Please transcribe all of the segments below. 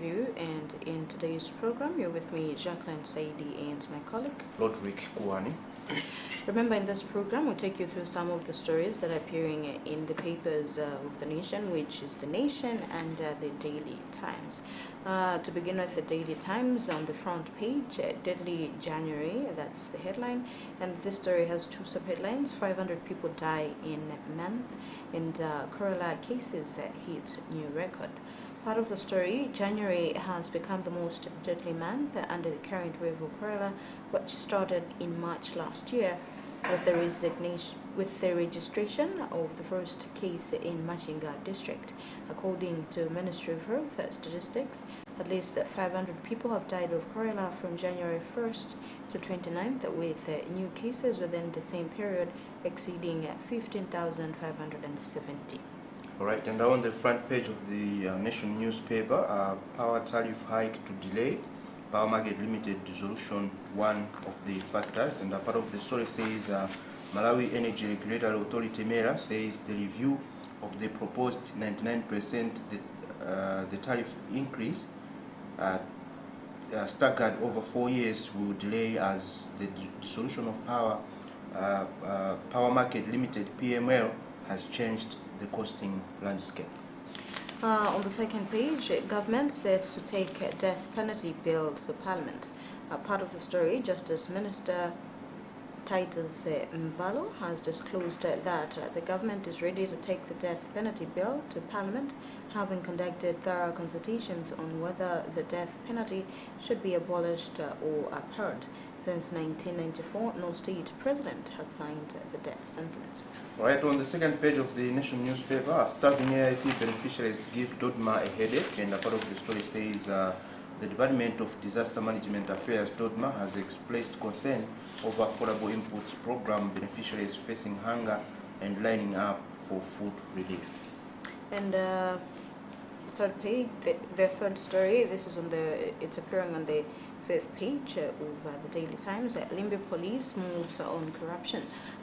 review, and in today's program you're with me, Jacqueline Saidi, and my colleague Roderick Kuwani. Remember, in this program we'll take you through some of the stories that are appearing in the papers of the nation, which is The Nation and the Daily Times. To begin with, the Daily Times on the front page, Deadly January, that's the headline, and this story has two subheadlines: 500 people die in month, and Kerala cases hit new record. Part of the story: January has become the most deadly month under the current wave of Kerala, which started in March last year with the registration of the first case in Machinga district. According to Ministry of Health Statistics, at least 500 people have died of Kerala from January 1st to 29th, with new cases within the same period exceeding 15,570. All right, and now on the front page of the Nation newspaper, power tariff hike to delay, power market limited dissolution, one of the factors. And a part of the story says Malawi Energy Regulatory Authority MERA says the review of the proposed 99% the tariff increase staggered over 4 years will delay as the dissolution of power market limited PML has changed the costing landscape. On the second page, government set to take a death penalty bill to Parliament. Part of the story, Justice Minister Titus Mvalo has disclosed that the government is ready to take the death penalty bill to Parliament, having conducted thorough consultations on whether the death penalty should be abolished or upheld. Since 1994, no state president has signed the death sentence. Right, on the second page of the Nation newspaper, starving AIP beneficiaries give Dodma a headache, and a part of the story says the Department of Disaster Management Affairs, Dodma, has expressed concern over affordable inputs program beneficiaries facing hunger and lining up for food relief. And third page, the third story, this is it's appearing on the fifth page of the Daily Times. Limbe Police moves on corruption.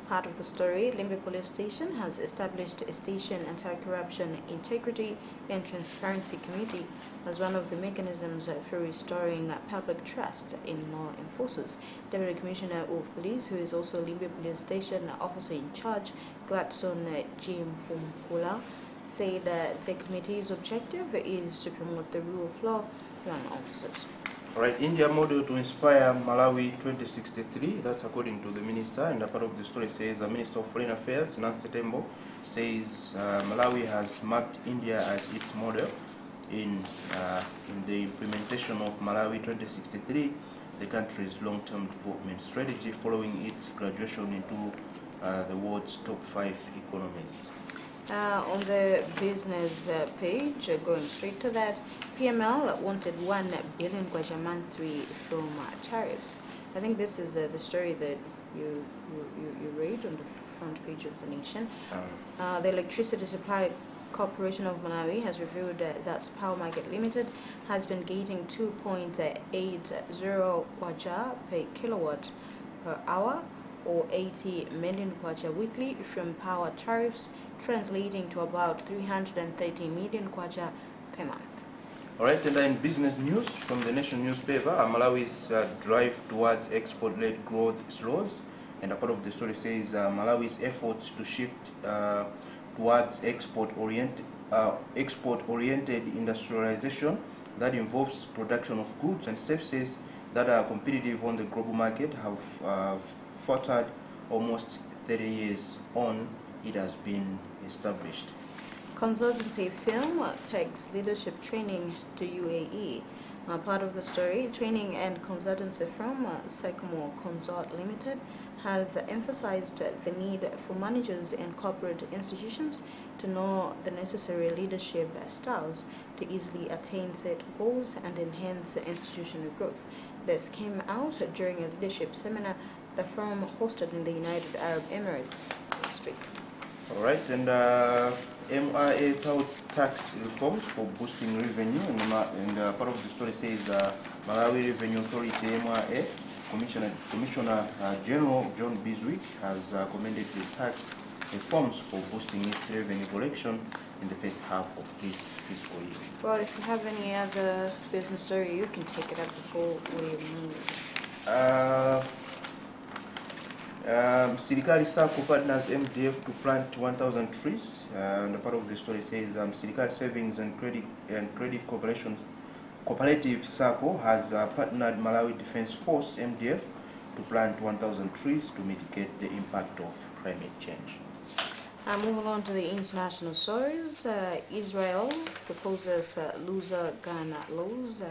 Part of the story, Limbe Police Station has established a station anti-corruption integrity and transparency committee as one of the mechanisms for restoring public trust in law enforcers. Deputy Commissioner of Police, who is also Limbe Police Station officer in charge, Gladstone Jim Humpula, said the committee's objective is to promote the rule of law among officers. All right, India model to inspire Malawi 2063, that's according to the minister. And a part of the story says the Minister of Foreign Affairs, Nancy Tembo, says Malawi has marked India as its model in the implementation of Malawi 2063, the country's long-term development strategy following its graduation into the world's top 5 economies. On the business page, going straight to that, PML wanted 1 billion kwacha monthly from tariffs. I think this is the story that you read on the front page of the Nation. The Electricity Supply Corporation of Malawi has revealed that Power Market Limited has been getting 2.80 kwacha per kilowatt per hour, or 80 million kwacha weekly from power tariffs, translating to about 330 million kwacha per month. All right, and in business news from the Nation newspaper, Malawi's drive towards export-led growth slows, and a part of the story says Malawi's efforts to shift towards export-oriented industrialization that involves production of goods and services that are competitive on the global market have faltered almost 30 years on it has been established. Consultancy firm takes leadership training to UAE. Part of the story, training and consultancy firm Sycamore Consult Limited has emphasized the need for managers and corporate institutions to know the necessary leadership styles to easily attain set goals and enhance institutional growth. This came out during a leadership seminar the firm hosted in the United Arab Emirates last week. All right, and MRA touts tax reforms for boosting revenue, and part of the story says Malawi Revenue Authority MRA Commissioner General John Biswick has commended the tax reforms for boosting its revenue collection in the first half of this fiscal year. Well, if you have any other business story, you can take it up before we move. Sirikali Sacco partners MDF to plant 1,000 trees. And the part of the story says Sirikali Savings and Credit Cooperative Sacco has partnered Malawi Defense Force MDF to plant 1,000 trees to mitigate the impact of climate change. Moving on to the international stories, Israel proposes loser gun laws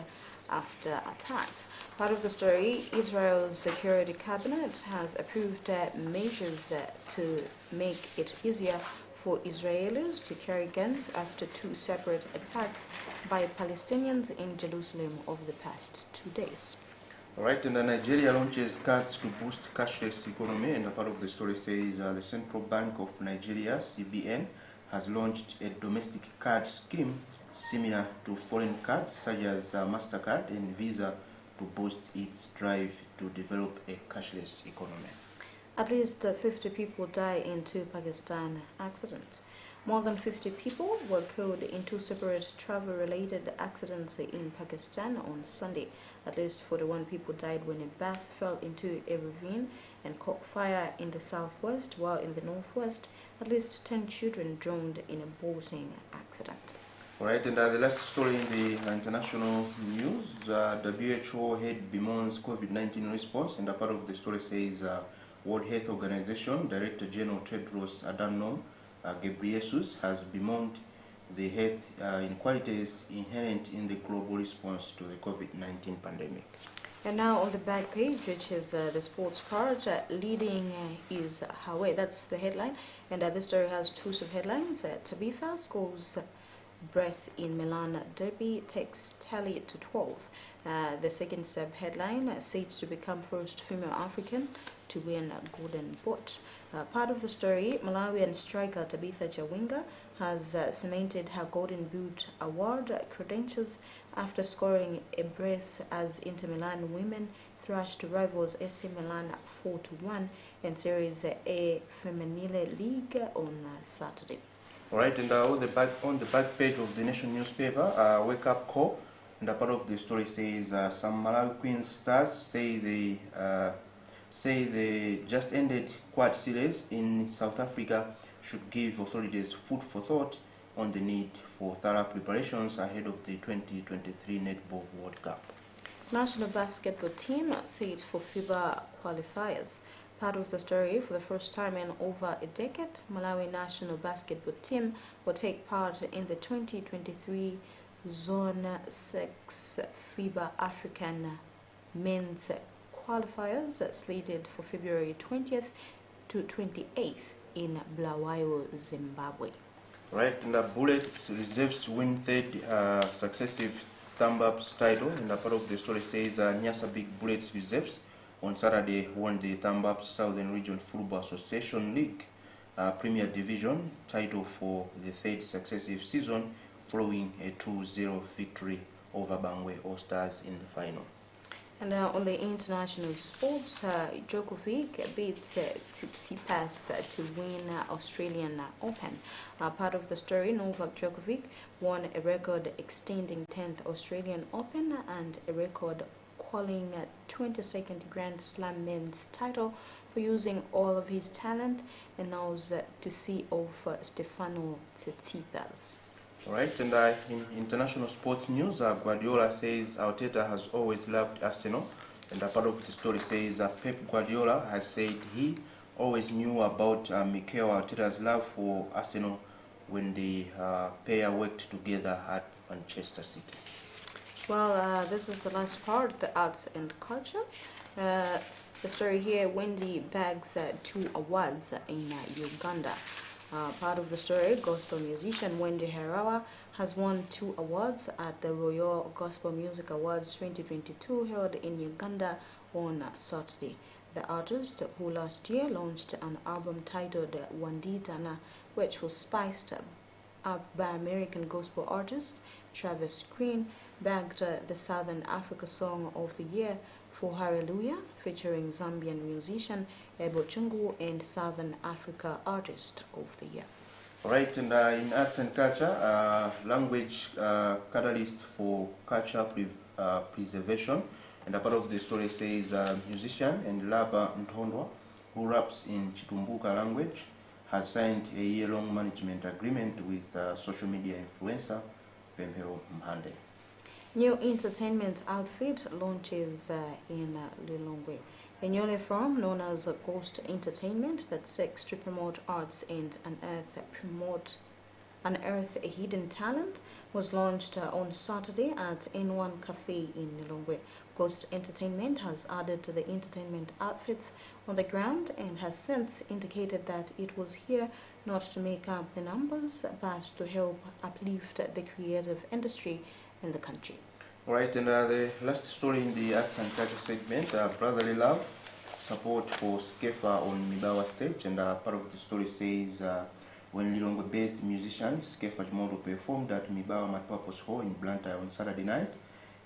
after attacks. Part of the story, Israel's security cabinet has approved measures to make it easier for Israelis to carry guns after two separate attacks by Palestinians in Jerusalem over the past 2 days. All right, and Nigeria launches cards to boost cashless economy, and a part of the story says the Central Bank of Nigeria, CBN, has launched a domestic card scheme similar to foreign cards such as MasterCard and Visa to boost its drive to develop a cashless economy. At least 50 people died in two Pakistan accidents. More than 50 people were killed in two separate travel-related accidents in Pakistan on Sunday. At least 41 people died when a bus fell into a ravine and caught fire in the southwest, while in the northwest, at least 10 children drowned in a boating accident. All right, and the last story in the international news, WHO head bemoans COVID-19 response, and a part of the story says World Health Organization Director General Tedros Adhanom Ghebreyesus has bemoaned the health inequalities inherent in the global response to the COVID-19 pandemic. And now on the back page, which is the sports part, leading is Hawaii. That's the headline. And this story has two sub-headlines. Tabitha scores brace in Milan Derby, takes tally to 12. The second sub-headline, said to become first female African to win a Golden Boot. Part of the story, Malawian striker Tabitha Chawinga has cemented her Golden Boot award credentials after scoring a brace as Inter Milan women thrashed rivals AC Milan 4-1 in Series A Femminile League on Saturday. All right, and on the back page of the Nation newspaper, wake up call, and a part of the story says some Malawi Queens stars say the just ended Quad Series in South Africa should give authorities food for thought on the need for thorough preparations ahead of the 2023 Netball World Cup. National basketball team set for FIBA qualifiers. Part of the story, for the first time in over a decade, Malawi national basketball team will take part in the 2023 Zone 6 FIBA African men's qualifiers slated for February 20th to 28th in Bulawayo, Zimbabwe. Right, and the Bullets reserves win third successive thumb-ups title, and a part of the story says Nyasa Big Bullets reserves on Saturday won the Thumb-Ups Southern Region Football Association League Premier Division title for the third successive season following a 2-0 victory over Bangwe All-Stars in the final. And on the international sports, Djokovic beats Tsitsipas to win Australian Open. Part of the story, Novak Djokovic won a record-extending 10th Australian Open and a record-qualifying 22nd Grand Slam men's title for using all of his talent, and now to see off Stefano Tsitsipas. All right, and in international sports news, Guardiola says Arteta has always loved Arsenal, and a part of the story says Pep Guardiola has said he always knew about Mikel Arteta's love for Arsenal when the pair worked together at Manchester City. Well, this is the last part, the arts and culture. The story here, Wendy bags 2 awards in Uganda. Part of the story, gospel musician Wendy Herawa has won 2 awards at the Royal Gospel Music Awards 2022 held in Uganda on Saturday. The artist, who last year launched an album titled Wanditana, which was spiced up by American gospel artist Travis Green, bagged the Southern Africa Song of the Year for Hallelujah, featuring Zambian musician Ebo Chungu and Southern Africa Artist of the Year. Right, and in arts and culture, language catalyst for culture preservation. And a part of the story says musician and rapper Ntondwa, who raps in Chitumbuka language, has signed a year-long management agreement with social media influencer Pemhero Mhande. New entertainment outfit launches in Lilongwe. A newly formed known as Ghost Entertainment that seeks to promote arts and unearth a hidden talent was launched on Saturday at N1 Cafe in Lilongwe. Ghost Entertainment has added to the entertainment outfits on the ground and has since indicated that it was here not to make up the numbers but to help uplift the creative industry in the country. Alright, and the last story in the arts and culture segment, brotherly love, support for Skefa on Mibawa stage, and part of the story says when Lilongwe-based musician Skefa Jimodo performed at Mibawa Multipurpose Hall in Blantyre on Saturday night,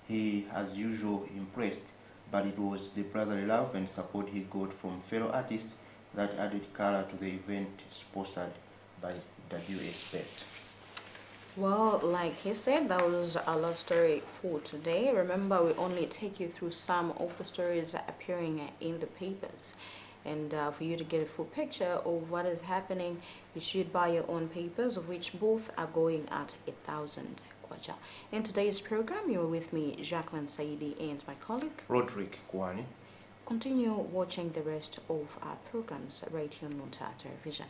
he, as usual, impressed, but it was the brotherly love and support he got from fellow artists that added color to the event sponsored by WS Bet. Well, like he said, that was our love story for today. Remember, we only take you through some of the stories appearing in the papers. And for you to get a full picture of what is happening, you should buy your own papers, of which both are going at 1,000 kwacha. In today's program, you were with me, Jacqueline Saidi, and my colleague, Roderick Kwani. Continue watching the rest of our programs right here on Luntha Television.